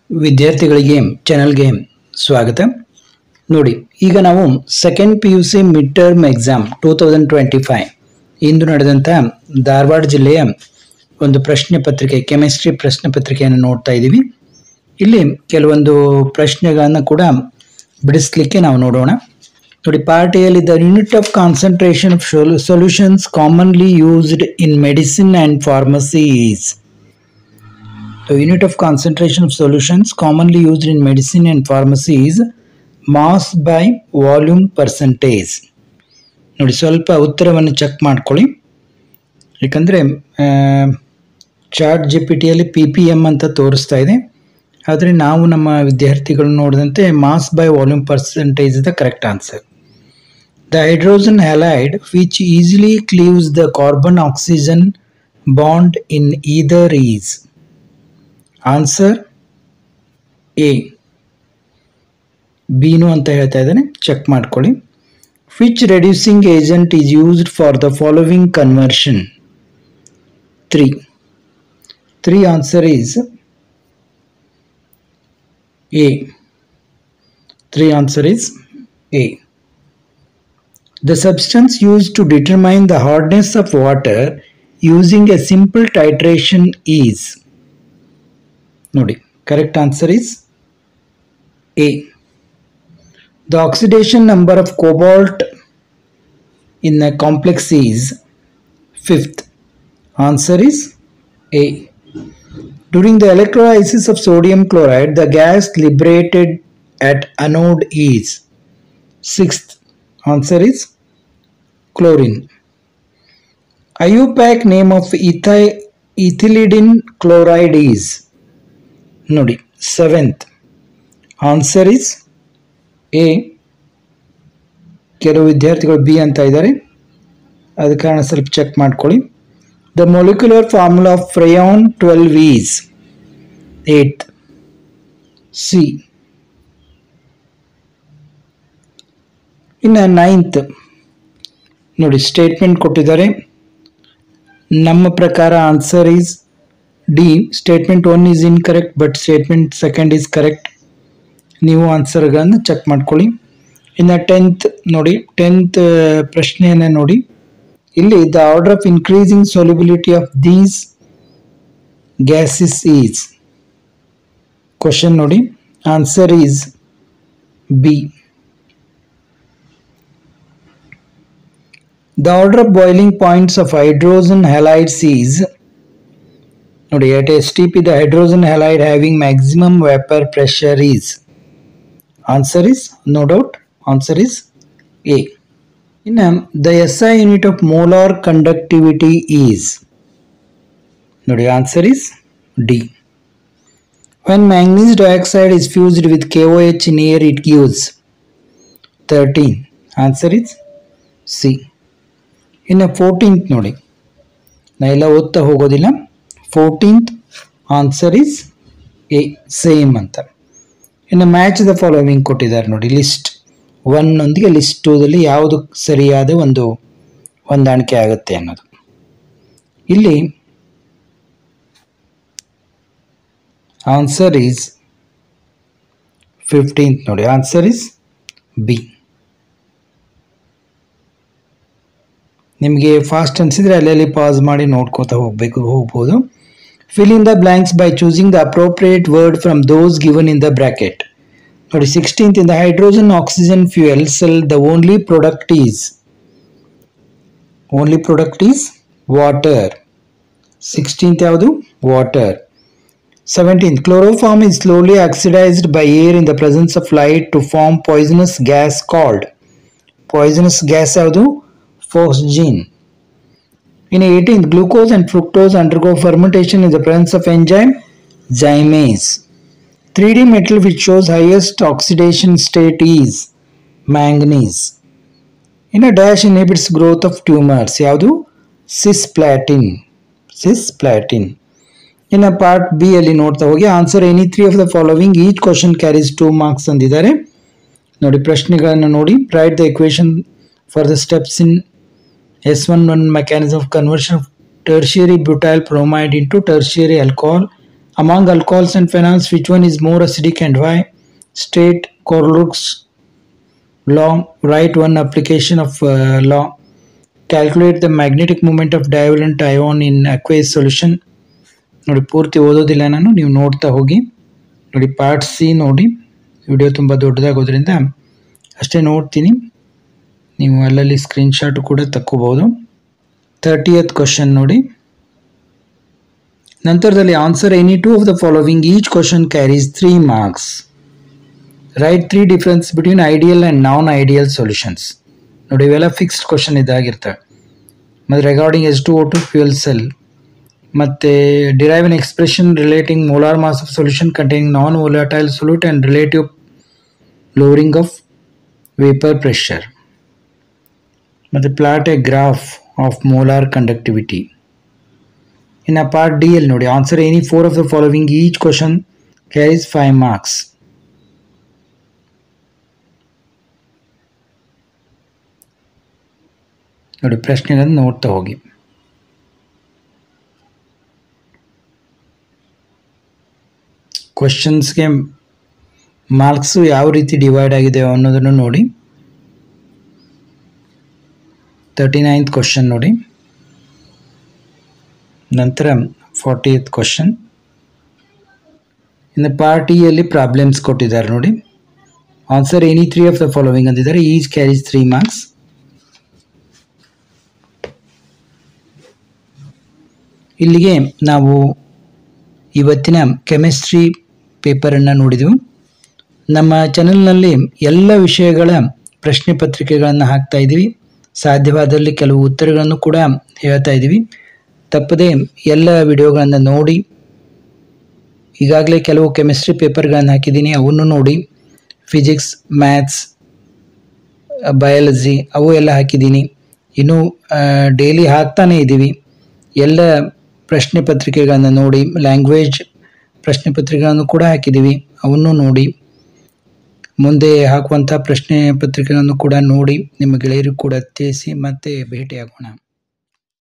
ವಿದ್ಯಾರ್ಥಿಗಳಿಗೆ ಚಾನೆಲ್ಗೆ ಸ್ವಾಗತ. ನೋಡಿ, ಈಗ ನಾವು second PUC mid term exam 2025 ಇಂದು ನಡೆದಂಥ ಧಾರವಾಡ ಜಿಲ್ಲೆಯ ಒಂದು ಪ್ರಶ್ನೆ ಪತ್ರಿಕೆ, ಕೆಮಿಸ್ಟ್ರಿ ಪ್ರಶ್ನೆ ಪತ್ರಿಕೆಯನ್ನು ನೋಡ್ತಾ ಇದ್ದೀವಿ. ಇಲ್ಲಿ ಕೆಲವೊಂದು ಪ್ರಶ್ನೆಗಳನ್ನು ಕೂಡ ಬಿಡಿಸ್ಲಿಕ್ಕೆ ನಾವು ನೋಡೋಣ. ನೋಡಿ, ಪಾರ್ಟ್ ಎ ಅಲ್ಲಿ the unit of concentration of solutions commonly used in medicine and pharmacy is. The unit of concentration of solutions commonly used in medicine and pharmacy is mass by volume percentage. ನೋಡಿ, ಸ್ವಲ್ಪ ಉತ್ತರವನ್ನು check ಮಾಡ್ಕೊಳ್ಳಿ. ಯಾಕಂದರೆ chat GPT PPM ಅಂತ ತೋರಿಸ್ತಾ ಇದೆ. ಆದರೆ ನಾವು ನಮ್ಮ ವಿದ್ಯಾರ್ಥಿಗಳು ನೋಡಿದಂತೆ mass by volume percentage is the correct answer. The hydrogen halide which easily cleaves the carbon-oxygen bond in either is. Answer A. ಬೀನು ಅಂತ ಹೇಳ್ತಾ ಇದ್ದಾನೆ, ಚೆಕ್ ಮಾಡ್ಕೊಳ್ಳಿ. Which reducing agent is used for the following conversion? 3 answer is A. 3 answer is A. The substance used to determine the hardness of water using a simple titration is. ನೋಡಿ, correct answer is A. The oxidation number of cobalt in the complex is 5th. Answer is A. During the electrolysis of sodium chloride the gas liberated at anode is 6th. Answer is chlorine. IUPAC name of ethylidene chloride is. ನೋಡಿ, 7th. Answer is A. ಕೆಲವು ವಿದ್ಯಾರ್ಥಿಗಳು B ಅಂತ ಇದ್ದಾರೆ, ಅದ ಕಾರಣ ಸ್ವಲ್ಪ check ಮಾಡ್ಕೊಳ್ಳಿ. The molecular formula of freon 12 is 8th. C. ಇನ್ನು 9th ನೋಡಿ, ಸ್ಟೇಟ್ಮೆಂಟ್ ಕೊಟ್ಟಿದ್ದಾರೆ. ನಮ್ಮ ಪ್ರಕಾರ answer is D. Statement 1 is incorrect but statement 2 is correct. ನೀವು ಆನ್ಸರ್ಗಳನ್ನು ಚೆಕ್ ಮಾಡ್ಕೊಳ್ಳಿ. ಇನ್ನು 10th ನೋಡಿ, 10th ಪ್ರಶ್ನೆಯನ್ನು ನೋಡಿ. ಇಲ್ಲಿ the order of increasing solubility of these gases is. Question ನೋಡಿ, answer is B. The order of boiling points of hydrogen halides is. ನೋಡಿ, at STP the hydrogen halide having maximum vapor pressure is. Answer is no doubt. Answer is A. In the SI unit of molar conductivity is. ನೋಡಿ, answer is D. When manganese dioxide is fused with KOH in air it gives 13. Answer is C. ಇನ್ನು 14th ನೋಡಿ, ನಾ ಎಲ್ಲ ಓದ್ತಾ ಹೋಗೋದಿಲ್ಲ. 14th answer is A, same ಅಂತ. ಇನ್ನು match the following ಕೊಟ್ಟಿದ್ದಾರೆ ನೋಡಿ. ಲಿಸ್ಟ್ 1 ನೊಂದಿಗೆ ಲಿಸ್ಟ್ 2ದಲ್ಲಿ ಯಾವುದು ಸರಿಯಾದ ಒಂದು ಹೊಂದಾಣಿಕೆ ಆಗುತ್ತೆ ಅನ್ನೋದು. ಇಲ್ಲಿ ಆನ್ಸರ್ ಈಸ್ 15th ನೋಡಿ, ಆನ್ಸರ್ ಈಸ್ ಬಿ. ನಿಮಗೆ ಫಾಸ್ಟ್ ಅನಿಸಿದರೆ ಅಲ್ಲಲ್ಲಿ ಪಾಸ್ ಮಾಡಿ ನೋಡ್ಕೋತಾ ಹೋಗ್ಬೋದು. Fill in the blanks by choosing the appropriate word from those given in the bracket. ನೋಡಿ, 16th in the hydrogen oxygen fuel sell the only product is water. 16th ಯಾವುದು? Water. 17th chloroform is slowly oxidized by air in the presence of light to form poisonous gas called. poisonous gas ಯಾವುದು? Phosgene. In 18th, glucose and fructose undergo fermentation in the presence of enzyme zymase. 3D metal which shows highest oxidation state is manganese. In a dash inhibits growth of tumors. ಯಾವುದು? cisplatin. In a part B ಅಲ್ಲಿ ನೋಡ್ತಾ ಹೋಗಿ answer any 3 of the following. Each question carries 2 marks ಅಂದಿದ್ದಾರೆ. ನೋಡಿ, ಪ್ರಶ್ನೆಗಳನ್ನು ನೋಡಿ. Write the equation for the steps in S11 mechanism of conversion of tertiary butyl bromide into tertiary alcohol Among alcohols and phenols, which one is more acidic and why? State Corluk's law. Write one application of law. Calculate the magnetic moment of divalent ion in aqueous solution. ನೋಡಿ ಪೂರ್ತಿ ಓದೋದಿಲ್ಲ ನಾನು, ನೀವು ನೋಡ್ತಾ ಹೋಗಿ. ನೋಡಿ part C ನೋಡಿ, video ತುಂಬ ದೊಡ್ಡದಾಗೋದ್ರಿಂದ ಅಷ್ಟೇ ನೋಡ್ತೀನಿ, ನೀವು ಅಲ್ಲಲ್ಲಿ ಸ್ಕ್ರೀನ್ಶಾಟ್ ಕೂಡ ತಕ್ಕೋಬಹುದು. 30th ಕ್ವಶನ್ ನೋಡಿ. ನಂತರದಲ್ಲಿ answer any two of the following, each question carries 3 marks. Write 3 difference between ideal and non ideal solutions. ನೋಡಿ ಇವೆಲ್ಲ ಫಿಕ್ಸ್ಡ್ ಕ್ವಶನ್ ಇದಾಗಿರ್ತವೆ. ಮತ್ತು ರಿಗಾರ್ಡಿಂಗ್ H2O2 ಫ್ಯೂಯಲ್ ಸೆಲ್, ಮತ್ತು derive an expression relating molar mass of solution containing non volatile solute and relative lowering of vapor pressure. ಮತ್ತು plot a graph of molar conductivity. ಇನ್ನು part D ಅಲ್ಲಿ ನೋಡಿ, answer any 4 of the following, each question carries 5 marks. ನೋಡಿ ಪ್ರಶ್ನೆಗಳನ್ನು ನೋಡ್ತಾ ಹೋಗಿ. ಕ್ವಶನ್ಸ್ಗೆ marks ಯಾವ ರೀತಿ ಡಿವೈಡ್ ಆಗಿದೆ ಅನ್ನೋದನ್ನು ನೋಡಿ. 39th ಕ್ವಶನ್ ನೋಡಿ. ನಂತರ 40th ಕ್ವಶನ್. ಇನ್ನು ಪಾರ್ಟ್ ಇ ಅಲ್ಲಿ ಪ್ರಾಬ್ಲಮ್ಸ್ ಕೊಟ್ಟಿದ್ದಾರೆ ನೋಡಿ. Answer any 3 of the following ಅಂದಿದ್ದಾರೆ, ಈಚ್ ಕ್ಯಾರೀಸ್ 3 marks. ಇಲ್ಲಿಗೆ ನಾವು ಇವತ್ತಿನ ಕೆಮಿಸ್ಟ್ರಿ ಪೇಪರನ್ನು ನೋಡಿದೆವು. ನಮ್ಮ ಚಾನೆಲ್ನಲ್ಲಿ ಎಲ್ಲ ವಿಷಯಗಳ ಪ್ರಶ್ನೆ ಪತ್ರಿಕೆಗಳನ್ನು ಹಾಕ್ತಾ ಇದ್ದೀವಿ. ಸಾಧ್ಯವಾದಲ್ಲಿ ಕೆಲವು ಉತ್ತರಗಳನ್ನು ಕೂಡ ಹೇಳ್ತಾ ಇದ್ದೀವಿ. ತಪ್ಪದೆ ಎಲ್ಲ ವಿಡಿಯೋಗಳನ್ನು ನೋಡಿ. ಈಗಾಗಲೇ ಕೆಲವು ಕೆಮಿಸ್ಟ್ರಿ ಪೇಪರ್ಗಳನ್ನು ಹಾಕಿದ್ದೀನಿ, ಅವನ್ನು ನೋಡಿ. ಫಿಸಿಕ್ಸ್, ಮ್ಯಾಥ್ಸ್, ಬಯಾಲಜಿ ಅವು ಎಲ್ಲ ಹಾಕಿದ್ದೀನಿ. ಇನ್ನೂ ಡೈಲಿ ಹಾಕ್ತಾನೇ ಇದ್ದೀವಿ. ಎಲ್ಲ ಪ್ರಶ್ನೆ ಪತ್ರಿಕೆಗಳನ್ನು ನೋಡಿ. ಲ್ಯಾಂಗ್ವೇಜ್ ಪ್ರಶ್ನೆ ಪತ್ರಿಕೆಗಳನ್ನು ಕೂಡ ಹಾಕಿದ್ದೀವಿ, ಅವನ್ನು ನೋಡಿ. ಮುಂದೆ ಹಾಕುವಂಥ ಪ್ರಶ್ನೆ ಪತ್ರಿಕೆಗಳನ್ನು ಕೂಡ ನೋಡಿ ನಿಮ್ಮ ಗೆಳೆಯರಿಗೂ ಕೂಡ ತಿಳಿಸಿ. ಮತ್ತೆ ಭೇಟಿಯಾಗೋಣ.